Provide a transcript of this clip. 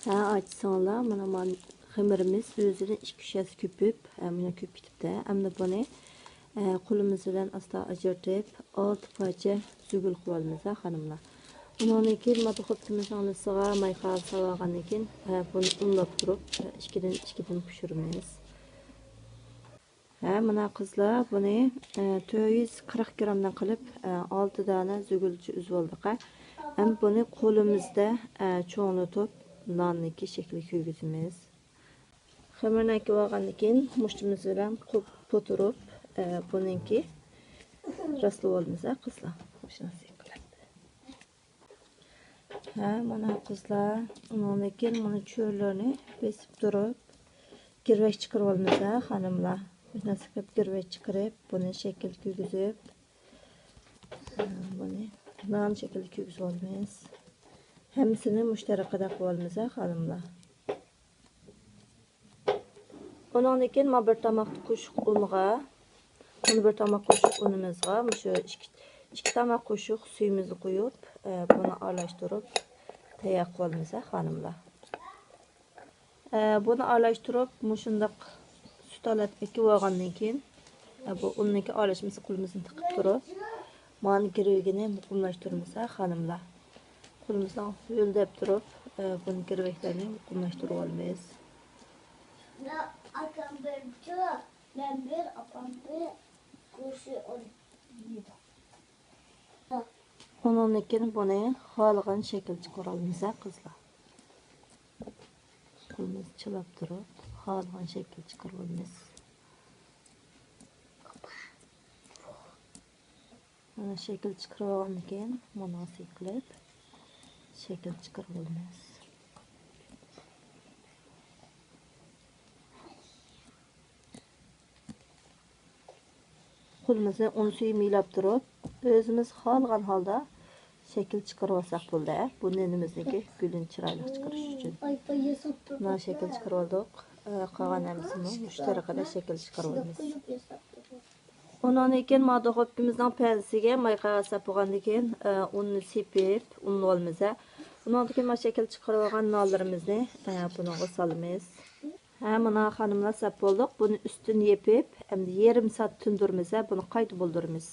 Ha, açsanglar, mana xəmirimiz özünü 2-3 yaş köpüb, mana köp ketibdi. Əmdə bunu qo'limiz bilan asta ajratib, 6 parcha zugul qilib olamiz, xanımlar. Undan keyin madxobimizning olisiga mayqa solgandan keyin buni unlab turib, 2dan pishiramiz. Ha, mana qizlar buni 440 grammdan qilib 6 dona zugulchi uzib oldik. Ham buni qo'limizda cho'nglatib nonniki shekli ko'ygizamiz. Xamirni ekib olgandan keyin mushtimiz bilan po'tirib, buniki raslab olamiz, qizlar. Shunisi qiladi. Ha, mana qizlar, undan keyin mana cho'rlarni besib turib, girvak chiqarib olamiz, xonimlar. Shunisi qilib girvak chiqarib, buni shekil ko'ygizib, buni non shekli ko'ygizib olamiz. Hammasini mushtarakada qilib olamiz, xonimlar. Ondan keyin mana bir tomoq qo'shiq unga, bir tomoq qo'shiq unimizga, shu 2 tomoq qo'shiq suyimizni qo'yib, buni aralashtirib tayyor qilib olamiz, xonimlar. Buni aralashtirib, shundoq sut olib ekib olgandan keyin, bu unniki aralashmasi qo'limizni tiqib turib, mana girvagini muqimlashtiramiz, xonimlar. Qo'limizdan yo'ldab turib, buni girvaklarni muqimlashtirib olamiz. Ondan keyin buni xohlagan shakl chiqarib olamiz, qizlar. Qo'limizni chilab turib, xohlagan shakl chiqarib olamiz. Mana shakl chiqarib olgandan keyin munosib qilib shakl chiqarib olamiz. Qo'limizni un suvi milab turib, o'zimiz xohlagan holda shakl chiqarib olsak bo'ldi. Bu nenimizniki gulini chiroyli chiqarish uchun. Mana shakl chiqarib oldik. Qolgan hammasini mushtarakada shakl chiqarib olamiz. Ondan keyin madxobimizning pansiga mayqa solib olgandan keyin unni sepib, unni olamiz. Undan keyin mana shakl chiqarib olgan nonlarimizni bunga solamiz. Ha, mana xonimlar solib oldik. Buni ustini yepib, endi yarim soat tindiramiz, buni qayta bo'ldiramiz.